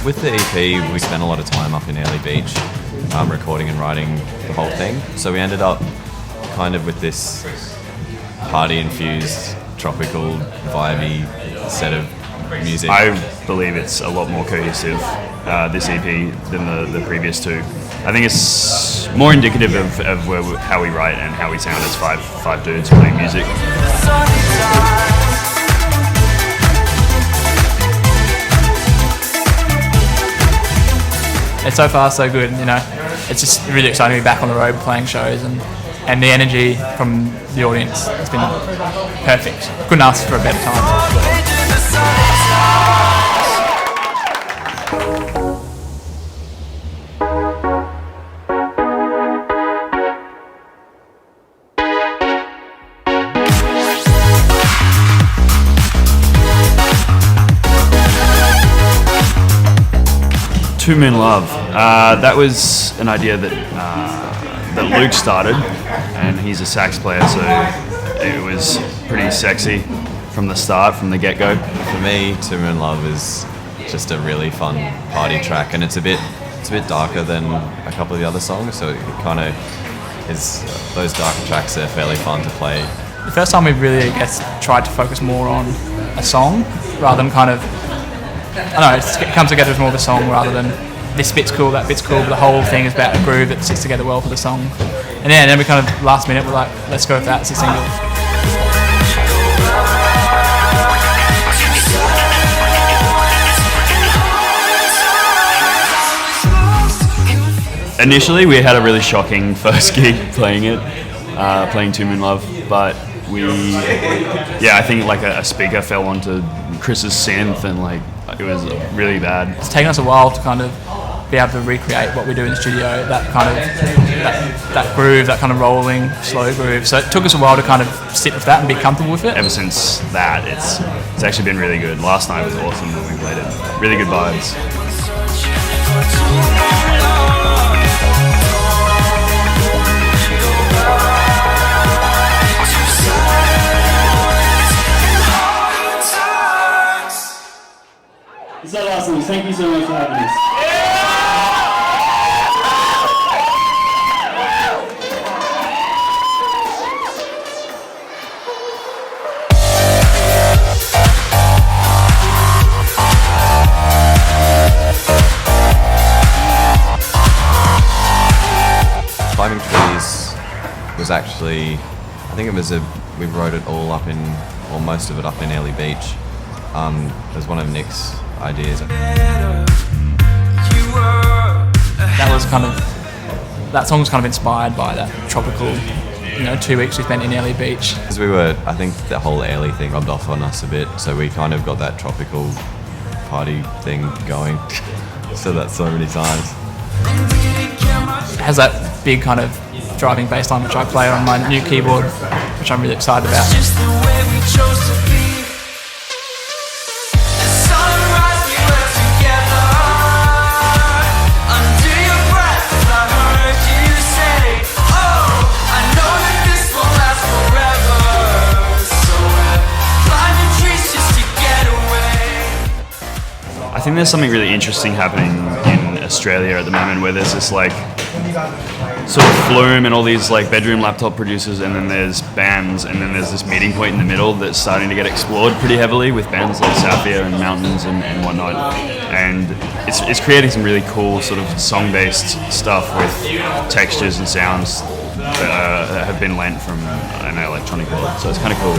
With the EP, we spent a lot of time up in Early Beach, recording and writing the whole thing. So we ended up kind of with this party-infused, tropical, vibey set of music. I believe it's a lot more cohesive, this EP, than the previous two. I think it's more indicative of how we write and how we sound as five dudes playing music. It's so far so good, you know. It's just really exciting to be back on the road playing shows, and the energy from the audience has been perfect. Couldn't ask for a better time. 2 Men Love. That was an idea that Luke started, and he's a sax player, so it was pretty sexy from the start, from the get-go. For me, 2 Men Love is just a really fun party track, and it's a bit darker than a couple of the other songs, so it kind of is, those darker tracks are fairly fun to play. The first time we really, I guess, tried to focus more on a song rather than kind of, I don't know, it comes together as more of a song rather than this bit's cool, that bit's cool, but the whole thing is about a groove that sits together well for the song. And then we kind of, last minute, we're like, let's go with that as a single. Initially, we had a really shocking first gig playing 2 Men Love, but I think like a speaker fell onto Chris's synth and like it was really bad. It's taken us a while to kind of be able to recreate what we do in the studio, that kind of that groove, that kind of rolling, slow groove. So it took us a while to kind of sit with that and be comfortable with it. Ever since that, it's actually been really good. Last night was awesome when we played it. Really good vibes. Is that awesome? Thank you so much for having us. Climbing Trees was actually, I think we wrote it all up in, or most of it up in Early Beach. It was one of Nick's ideas. That song was kind of inspired by that tropical, 2 weeks we spent in Early Beach. Because I think the whole Early thing rubbed off on us a bit, so we kind of got that tropical party thing going. Said that so many times. It has that big kind of driving bass line which I play on my new keyboard, which I'm really excited about. I think there's something really interesting happening in Australia at the moment where there's this like sort of flume and all these like bedroom laptop producers, and then there's bands, and then there's this meeting point in the middle that's starting to get explored pretty heavily with bands like Safia and Mountains and whatnot. And it's creating some really cool sort of song-based stuff with textures and sounds that have been lent from an electronic world. So it's kind of cool.